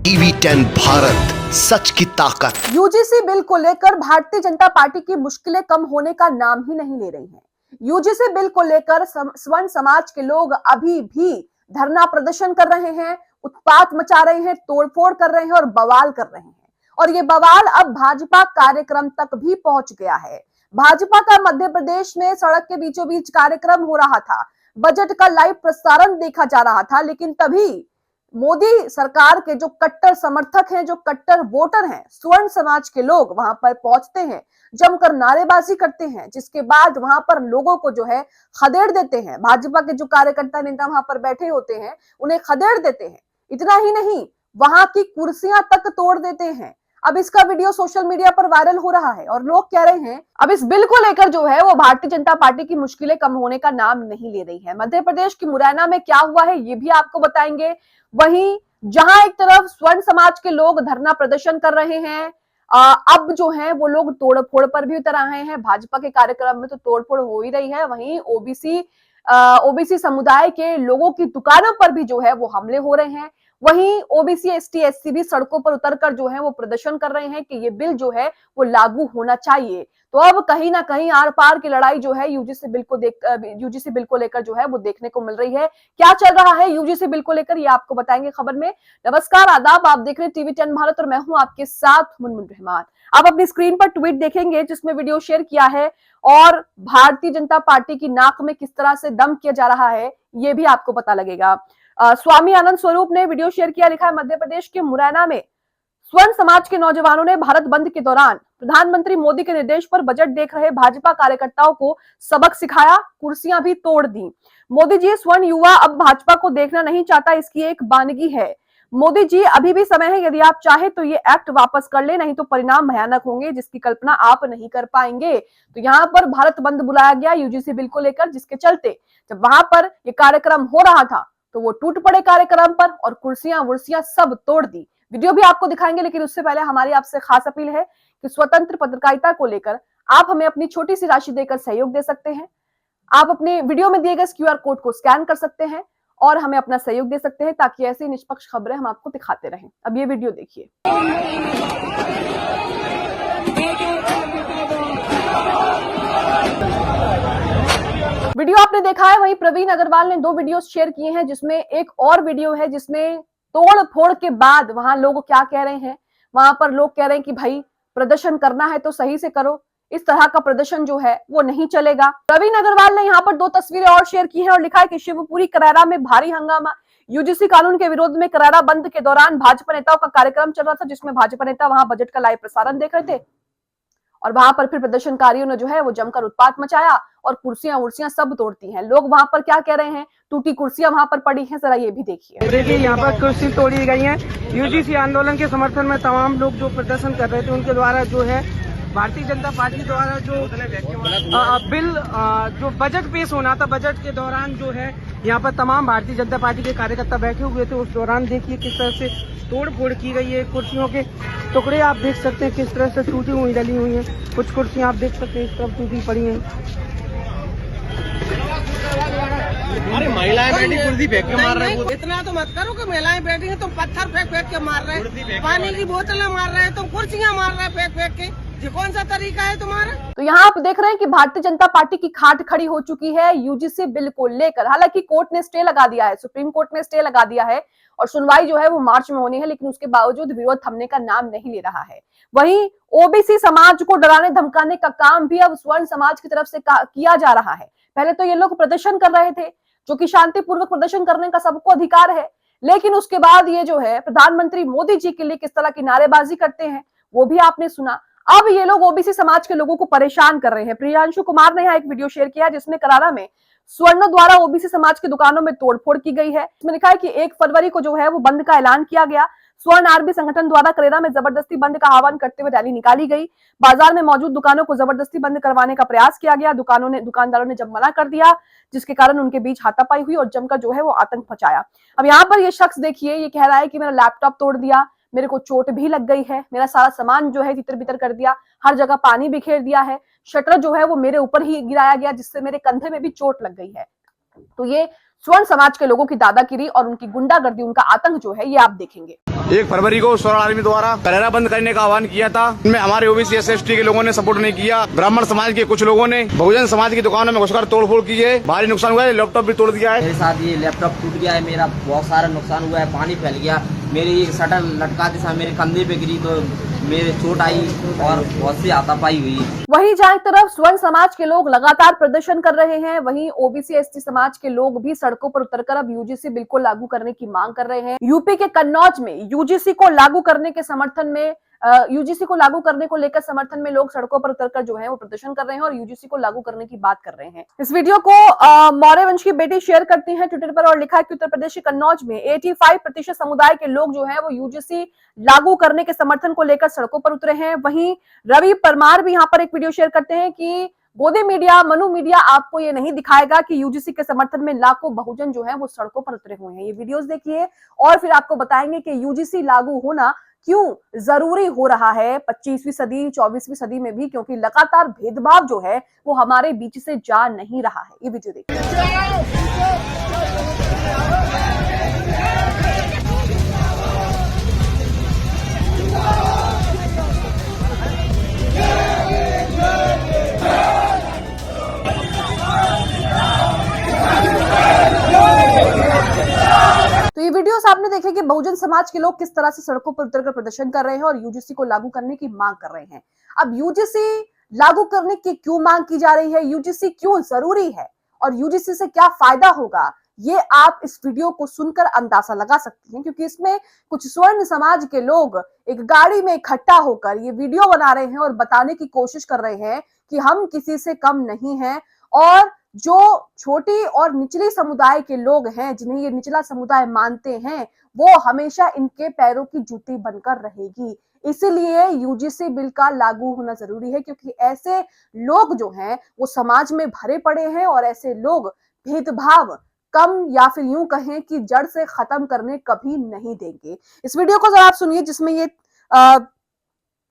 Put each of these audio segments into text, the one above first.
TV 10 Bharat, सच की ताकत। UGC bill को लेकर भारतीय जनता पार्टी की मुश्किलें कम होने का नाम ही नहीं ले रही हैं। यूजीसी बिल को लेकर स्वर्ण समाज के लोग अभी भी धरना प्रदर्शन कर रहे हैं, उत्पात मचा रहे हैं, तोड़फोड़ कर रहे हैं और बवाल कर रहे हैं। और ये बवाल अब भाजपा कार्यक्रम तक भी पहुंच गया है। भाजपा का मध्य प्रदेश में सड़क के बीचों बीच कार्यक्रम हो रहा था, बजट का लाइव प्रसारण देखा जा रहा था, लेकिन तभी मोदी सरकार के जो कट्टर समर्थक हैं, जो कट्टर वोटर हैं, स्वर्ण समाज के लोग वहां पर पहुंचते हैं, जमकर नारेबाजी करते हैं, जिसके बाद वहां पर लोगों को जो है खदेड़ देते हैं। भाजपा के जो कार्यकर्ता नेता वहां पर बैठे होते हैं उन्हें खदेड़ देते हैं। इतना ही नहीं, वहां की कुर्सियां तक तोड़ देते हैं। अब इसका वीडियो सोशल मीडिया पर वायरल हो रहा है और लोग कह रहे हैं अब इस बिल को लेकर जो है वो भारतीय जनता पार्टी की मुश्किलें कम होने का नाम नहीं ले रही है। मध्य प्रदेश की मुरैना में क्या हुआ है ये भी आपको बताएंगे। वहीं जहां एक तरफ स्वर्ण समाज के लोग धरना प्रदर्शन कर रहे हैं, अब जो है वो लोग तोड़फोड़ पर भी उतर आए हैं। भाजपा के कार्यक्रम में तो तोड़फोड़ हो ही रही है, वहीं ओबीसी समुदाय के लोगों की दुकानों पर भी जो है वो हमले हो रहे हैं। वहीं ओबीसी एसटी एससी भी सड़कों पर उतरकर जो है वो प्रदर्शन कर रहे हैं कि ये बिल जो है वो लागू होना चाहिए। तो अब कहीं ना कहीं आर पार की लड़ाई जो है यूजीसी बिल को लेकर जो है वो देखने को मिल रही है। क्या चल रहा है यूजीसी बिल को लेकर ये आपको बताएंगे खबर में। नमस्कार, आदाब, आप देख रहे हैं टीवी 10 भारत और मैं हूं आपके साथ मुनमुन रहमान। आप अपनी स्क्रीन पर ट्वीट देखेंगे जिसमें वीडियो शेयर किया है और भारतीय जनता पार्टी की नाक में किस तरह से दम किया जा रहा है ये भी आपको पता लगेगा। स्वामी आनंद स्वरूप ने वीडियो शेयर किया, लिखा है मध्य प्रदेश के मुरैना में स्वर्ण समाज के नौजवानों ने भारत बंद के दौरान प्रधानमंत्री मोदी के निर्देश पर बजट देख रहे भाजपा कार्यकर्ताओं को सबक सिखाया, कुर्सियां भी तोड़ दी। मोदी जी, स्वर्ण युवा अब भाजपा को देखना नहीं चाहता, इसकी एक बानगी है। मोदी जी, अभी भी समय है, यदि आप चाहे तो ये एक्ट वापस कर ले, नहीं तो परिणाम भयानक होंगे जिसकी कल्पना आप नहीं कर पाएंगे। तो यहाँ पर भारत बंद बुलाया गया यूजीसी बिल को लेकर, जिसके चलते जब वहां पर ये कार्यक्रम हो रहा था तो वो टूट पड़े कार्यक्रम पर और कुर्सियां वुर्सियां सब तोड़ दी। वीडियो भी आपको दिखाएंगे, लेकिन उससे पहले हमारी आपसे खास अपील है कि स्वतंत्र पत्रकारिता को लेकर आप हमें अपनी छोटी सी राशि देकर सहयोग दे सकते हैं। आप अपने वीडियो में दिए गए क्यूआर कोड को स्कैन कर सकते हैं और हमें अपना सहयोग दे सकते हैं ताकि ऐसी निष्पक्ष खबरें हम आपको दिखाते रहें। अब ये वीडियो देखिए। वीडियो आपने देखा है, वहीं प्रवीण अग्रवाल ने 2 वीडियो शेयर किए हैं, जिसमें एक और वीडियो है जिसमें तोड़ फोड़ के बाद वहां लोग क्या कह रहे हैं। वहां पर लोग कह रहे हैं कि भाई प्रदर्शन करना है तो सही से करो, इस तरह का प्रदर्शन जो है वो नहीं चलेगा। प्रवीण अग्रवाल ने यहाँ पर 2 तस्वीरें और शेयर की हैं और लिखा है कि शिवपुरी करैरा में भारी हंगामा। यूजीसी कानून के विरोध में करैरा बंद के दौरान भाजपा नेताओं का कार्यक्रम चल रहा था, जिसमें भाजपा नेता वहां बजट का लाइव प्रसारण देख रहे थे और वहां पर फिर प्रदर्शनकारियों ने जो है वो जमकर उत्पात मचाया और कुर्सियां उर्सियां सब तोड़ती हैं। लोग वहां पर क्या कह रहे हैं, टूटी कुर्सियां वहां पर पड़ी हैं, जरा ये भी देखिए। देखिए, यहाँ पर कुर्सी तोड़ी गई है। यूजीसी आंदोलन के समर्थन में तमाम लोग जो प्रदर्शन कर रहे थे उनके द्वारा जो है भारतीय जनता पार्टी द्वारा जो बिल जो बजट पेश होना था, बजट के दौरान जो है यहाँ पर तमाम भारतीय जनता पार्टी के कार्यकर्ता बैठे हुए थे। उस दौरान देखिए किस तरह से तोड़ फोड़ की गई है। कुर्सियों के टुकड़े आप देख सकते हैं किस तरह से टूटी हुई डली हुई हैं। कुछ कुर्सियां आप देख सकते हैं इस तरफ टूटी पड़ी हैं। अरे महिलाएं बैठी कुर्सी फेंक के मार रहे हैं। इतना तो मत करो कि महिलाएं बैठी हैं, तुम पत्थर फेंक फेंक के मार रहे हैं, पानी की बोतलें मार रहे हैं, तुम कुर्सियां मार रहे हैं फेंक फेंक के। ये कौन सा तरीका है तुम्हारा? तो यहाँ आप देख रहे हैं कि भारतीय जनता पार्टी की खाट खड़ी हो चुकी है यूजीसी बिल को लेकर। हालांकि कोर्ट ने स्टे लगा दिया है, सुप्रीम कोर्ट ने स्टे लगा दिया है और सुनवाई जो है वो मार्च में होनी है, लेकिन उसके बावजूद विरोध थमने का नाम नहीं ले रहा है। वहीं ओबीसी समाज को डराने धमकाने का काम भी अब स्वर्ण समाज की तरफ से किया जा रहा है। पहले तो ये लोग प्रदर्शन कर रहे थे, जो कि शांतिपूर्वक प्रदर्शन करने का सबको अधिकार है, लेकिन उसके बाद ये जो है प्रधानमंत्री मोदी जी के लिए किस तरह की नारेबाजी करते हैं वो भी आपने सुना। अब ये लोग ओबीसी समाज के लोगों को परेशान कर रहे हैं। प्रियांशु कुमार ने यहाँ एक वीडियो शेयर किया है जिसमें करारा में स्वर्णों द्वारा ओबीसी समाज की दुकानों में तोड़फोड़ की गई है। इसमें लिखा है कि 1 फरवरी को जो है वो बंद का ऐलान किया गया। स्वर्ण आरबी संगठन द्वारा करेरा में जबरदस्ती बंद का आह्वान करते हुए रैली निकाली गई। बाजार में मौजूद दुकानों को जबरदस्ती बंद करवाने का प्रयास किया गया। दुकानदारों ने जब मना कर दिया, जिसके कारण उनके बीच हाथापाई हुई और जमकर जो है वो आतंक मचाया। अब यहाँ पर ये शख्स देखिए, ये कह रहा है कि मेरा लैपटॉप तोड़ दिया, मेरे को चोट भी लग गई है, मेरा सारा सामान जो है तितर बितर कर दिया, हर जगह पानी बिखेर दिया है, शटर जो है वो मेरे ऊपर ही गिराया गया जिससे मेरे कंधे में भी चोट लग गई है। तो ये स्वर्ण समाज के लोगों की दादागिरी और उनकी गुंडागर्दी, उनका आतंक जो है ये आप देखेंगे। 1 फरवरी को स्वर्ण आर्मी द्वारा कलेरा बंद करने का आह्वान किया था। इनमें हमारे ओबीसी SC/ST के लोगों ने सपोर्ट नहीं किया। ब्राह्मण समाज के कुछ लोगों ने बहुजन समाज की दुकानों में घुसकर तोड़फोड़ की है। भारी नुकसान हुआ है, लैपटॉप भी तोड़ दिया है। मेरे साथ ये लैपटॉप टूट गया है, मेरा बहुत सारा नुकसान हुआ है, पानी फैल गया, मेरी एक शटर लटकाते समय मेरे कंधे पे गिरी तो मेरे चोट आई और बहुत सी हाथापाई हुई। वहीं जहां एक तरफ स्वर्ण समाज के लोग लगातार प्रदर्शन कर रहे हैं, वहीं ओबीसी ST समाज के लोग भी सड़कों पर उतरकर अब यूजीसी बिल को लागू करने की मांग कर रहे हैं। यूपी के कन्नौज में यूजीसी को लागू करने के समर्थन में यूजीसी को लागू करने को लेकर समर्थन में लोग सड़कों पर उतरकर जो है वो प्रदर्शन कर रहे हैं और यूजीसी को लागू करने की बात कर रहे हैं। इस वीडियो को मौर्य वंश की बेटी शेयर करती है ट्विटर पर और लिखा है कि उत्तर प्रदेश के कन्नौज में 85% समुदाय के लोग जो है वो यूजीसी लागू करने के समर्थन को लेकर सड़कों पर उतरे हैं। वहीं रवि परमार भी यहाँ पर एक वीडियो शेयर करते हैं कि गोदी मीडिया, मनु मीडिया आपको ये नहीं दिखाएगा कि यूजीसी के समर्थन में लाखों बहुजन जो है वो सड़कों पर उतरे हुए हैं। ये वीडियोस देखिए और फिर आपको बताएंगे कि यूजीसी लागू होना क्यों जरूरी हो रहा है 25वीं सदी 24वीं सदी में भी, क्योंकि लगातार भेदभाव जो है वो हमारे बीच से जा नहीं रहा है। ये वीडियो देखिए। तो ये वीडियोस आपने देखे कि बहुजन समाज के लोग किस तरह से सड़कों पर उतरकर प्रदर्शन कर रहे हैं और यूजीसी को लागू करने की मांग कर रहे हैं। अब यूजीसी लागू करने की क्यों मांग की जा रही है, यूजीसी क्यों जरूरी है और यूजीसी से क्या फायदा होगा, ये आप इस वीडियो को सुनकर अंदाजा लगा सकती हैं, क्योंकि इसमें कुछ स्वर्ण समाज के लोग एक गाड़ी में इकट्ठा होकर ये वीडियो बना रहे हैं और बताने की कोशिश कर रहे हैं कि हम किसी से कम नहीं हैं और जो छोटी और निचली समुदाय के लोग हैं, जिन्हें ये निचला समुदाय मानते हैं, वो हमेशा इनके पैरों की जूती बनकर रहेगी। इसीलिए यूजीसी बिल का लागू होना जरूरी है, क्योंकि ऐसे लोग जो हैं वो समाज में भरे पड़े हैं और ऐसे लोग भेदभाव कम या फिर यूं कहें कि जड़ से खत्म करने कभी नहीं देंगे। इस वीडियो को जरा आप सुनिए, जिसमें ये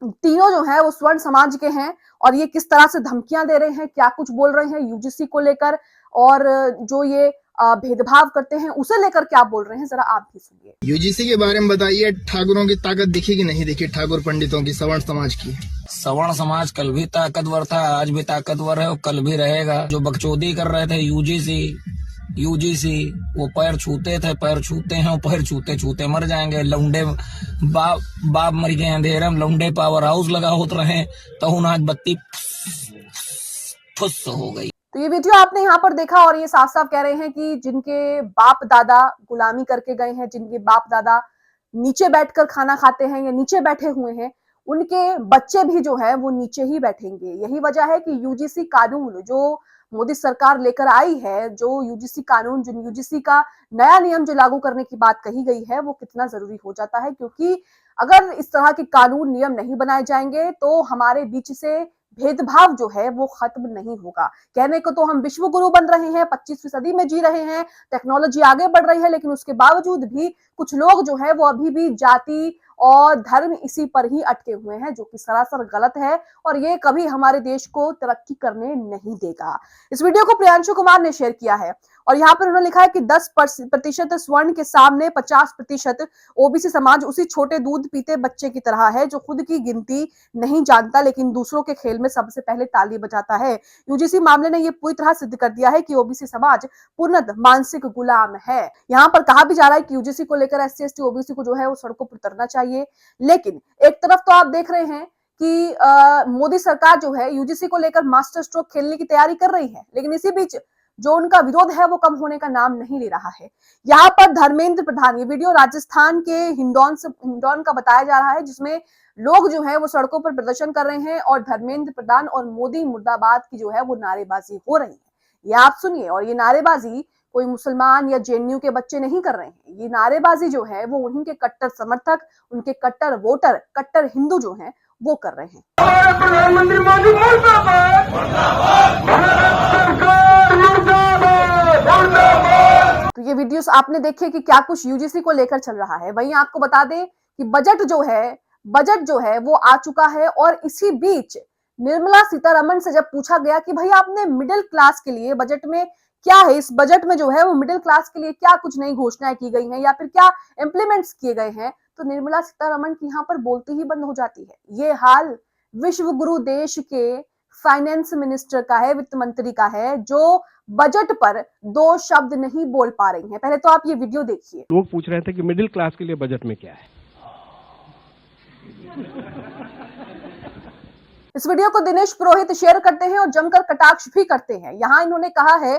तीनों जो है वो स्वर्ण समाज के हैं और ये किस तरह से धमकियां दे रहे हैं, क्या कुछ बोल रहे हैं यूजीसी को लेकर और जो ये भेदभाव करते हैं उसे लेकर क्या बोल रहे हैं, जरा आप भी सुनिए। यूजीसी के बारे में बताइए, ठाकुरों की ताकत दिखी कि नहीं दिखी, ठाकुर पंडितों की, सवर्ण समाज की? सवर्ण समाज कल भी ताकतवर था, आज भी ताकतवर है और कल भी रहेगा। जो बकचोदी कर रहे थे यूजीसी वो पैर छूते थे, पैर छूते हैं और पैर छूते छूते मर जाएंगे। लौंडे बाप मर गए अंधेरे में, लौंडे पावर हाउस लगा होते रहे तो आज बत्ती फुस हो गई। तो ये वीडियो आपने यहाँ पर देखा और ये साफ साफ कह रहे हैं कि जिनके बाप दादा गुलामी करके गए हैं, जिनके बाप दादा नीचे बैठकर खाना खाते हैं या नीचे बैठे हुए हैं, उनके बच्चे भी जो है वो नीचे ही बैठेंगे। यही वजह है कि यूजीसी कानून जो मोदी सरकार लेकर आई है, जो यूजीसी कानून, जो यूजीसी का नया नियम जो लागू करने की बात कही गई है, वो कितना जरूरी हो जाता है, क्योंकि अगर इस तरह के कानून नियम नहीं बनाए जाएंगे तो हमारे बीच से भेदभाव जो है वो खत्म नहीं होगा। कहने को तो हम विश्व गुरु बन रहे हैं, 25वीं सदी में जी रहे हैं, टेक्नोलॉजी आगे बढ़ रही है, लेकिन उसके बावजूद भी कुछ लोग जो है वो अभी भी जाति और धर्म इसी पर ही अटके हुए हैं, जो कि सरासर गलत है और ये कभी हमारे देश को तरक्की करने नहीं देगा। इस वीडियो को प्रियांशु कुमार ने शेयर किया है और यहाँ पर उन्होंने लिखा है कि 10% स्वर्ण के सामने 50% ओबीसी समाज उसी छोटे दूध पीते बच्चे की तरह है जो खुद की गिनती नहीं जानता लेकिन दूसरों के खेल में सबसे पहले ताली बजाता है। यूजीसी मामले ने यह पूरी तरह सिद्ध कर दिया है कि ओबीसी समाज पूर्णतः मानसिक गुलाम है। यहाँ पर कहा भी जा रहा है कि यूजीसी को लेकर SC/ST ओबीसी को जो है वो सड़कों पर उतरना चाहिए, लेकिन एक तरफ तो आप देख रहे हैं कि मोदी सरकार जो है यूजीसी को लेकर मास्टर स्ट्रोक खेलने की तैयारी कर रही है, लेकिन इसी बीच जो उनका विरोध है वो कम होने का नाम नहीं ले रहा है। यहाँ पर धर्मेंद्र प्रधान, ये वीडियो राजस्थान के हिंडौन का बताया जा रहा है, जिसमें लोग जो है वो सड़कों पर प्रदर्शन कर रहे हैं और धर्मेंद्र प्रधान और मोदी मुर्दाबाद की जो है वो नारेबाजी हो रही है। ये आप सुनिए, और ये नारेबाजी कोई मुसलमान या जेएनयू के बच्चे नहीं कर रहे हैं, ये नारेबाजी जो है वो उन्हीं के कट्टर समर्थक, उनके कट्टर वोटर, कट्टर हिंदू जो हैं वो कर रहे हैं। प्रधानमंत्री मोदी मुर्दाबाद, तो ये वीडियोस आपने देखे कि क्या कुछ यूजीसी को लेकर चल रहा है। वहीं आपको बता दें कि बजट जो है वो आ चुका है और इसी बीच निर्मला सीतारमण से जब पूछा गया कि भाई आपने मिडिल क्लास के लिए बजट में क्या है इस बजट में जो है वो मिडिल क्लास के लिए क्या कुछ नई घोषणाएं की गई हैं या फिर क्या इंप्लीमेंट्स किए गए हैं, तो निर्मला सीतारमण की यहाँ पर बोलती ही बंद हो जाती है। ये हाल विश्व गुरु देश के फाइनेंस मिनिस्टर का है, वित्त मंत्री का है, जो बजट पर 2 शब्द नहीं बोल पा रही हैं। पहले तो आप ये वीडियो देखिए। लोग पूछ रहे थे कि मिडिल क्लास के लिए बजट में क्या है। इस वीडियो को दिनेश पुरोहित शेयर करते हैं और जमकर कटाक्ष भी करते हैं। यहाँ इन्होंने कहा है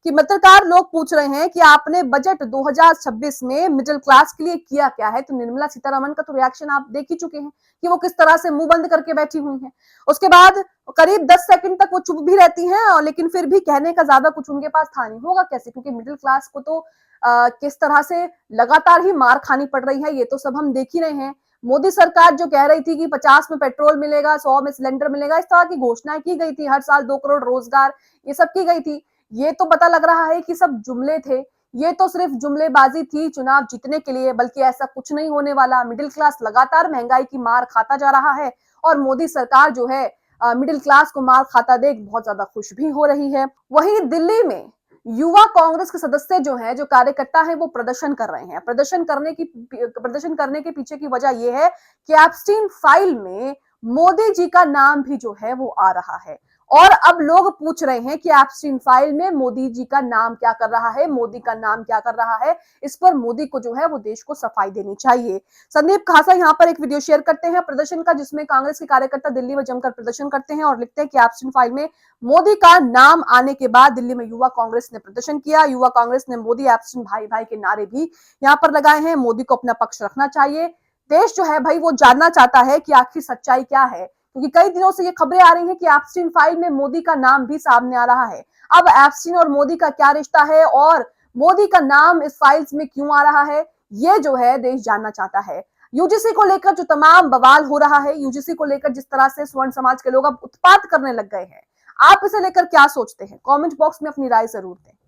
कि पत्रकार लोग पूछ रहे हैं कि आपने बजट 2026 में मिडिल क्लास के लिए किया क्या है, तो निर्मला सीतारमण का तो रिएक्शन आप देख ही चुके हैं कि वो किस तरह से मुंह बंद करके बैठी हुई हैं। उसके बाद करीब 10 सेकंड तक वो चुप भी रहती हैं और लेकिन फिर भी कहने का ज्यादा कुछ उनके पास था नहीं। होगा कैसे, क्योंकि मिडिल क्लास को तो किस तरह से लगातार ही मार खानी पड़ रही है ये तो सब हम देख ही रहे हैं। मोदी सरकार जो कह रही थी कि 50 में पेट्रोल मिलेगा, 100 में सिलेंडर मिलेगा, इस तरह की घोषणाएं की गई थी, हर साल 2 करोड़ रोजगार, ये सब की गई थी। ये तो पता लग रहा है कि सब जुमले थे, ये तो सिर्फ जुमलेबाजी थी चुनाव जीतने के लिए, बल्कि ऐसा कुछ नहीं होने वाला। मिडिल क्लास लगातार महंगाई की मार खाता जा रहा है और मोदी सरकार जो है मिडिल क्लास को मार खाता देख बहुत ज्यादा खुश भी हो रही है। वहीं दिल्ली में युवा कांग्रेस के सदस्य जो हैं, जो कार्यकर्ता हैं, वो प्रदर्शन कर रहे हैं। प्रदर्शन करने के पीछे की वजह यह है कि एप्स्टीन फाइल में मोदी जी का नाम भी जो है वो आ रहा है और अब लोग पूछ रहे हैं कि एप्स्टीन फाइल में मोदी जी का नाम क्या कर रहा है, मोदी का नाम क्या कर रहा है। इस पर मोदी को जो है वो देश को सफाई देनी चाहिए। संदीप खासा यहाँ पर एक वीडियो शेयर करते हैं प्रदर्शन का, जिसमें कांग्रेस के कार्यकर्ता दिल्ली में जमकर प्रदर्शन करते हैं और लिखते हैं कि एप्स्टीन फाइल में मोदी का नाम आने के बाद दिल्ली में युवा कांग्रेस ने प्रदर्शन किया। युवा कांग्रेस ने मोदी एप्स्टीन भाई भाई के नारे भी यहाँ पर लगाए हैं। मोदी को अपना पक्ष रखना चाहिए। देश जो है भाई वो जानना चाहता है कि आखिर सच्चाई क्या है, क्योंकि कई दिनों से ये खबरें आ रही हैं कि एप्स्टीन फाइल में मोदी का नाम भी सामने आ रहा है। अब एप्स्टीन और मोदी का क्या रिश्ता है और मोदी का नाम इस फाइल्स में क्यों आ रहा है, ये जो है देश जानना चाहता है। यूजीसी को लेकर जो तमाम बवाल हो रहा है, यूजीसी को लेकर जिस तरह से स्वर्ण समाज के लोग अब उत्पात करने लग गए हैं, आप इसे लेकर क्या सोचते हैं? कमेंट बॉक्स में अपनी राय जरूर दें।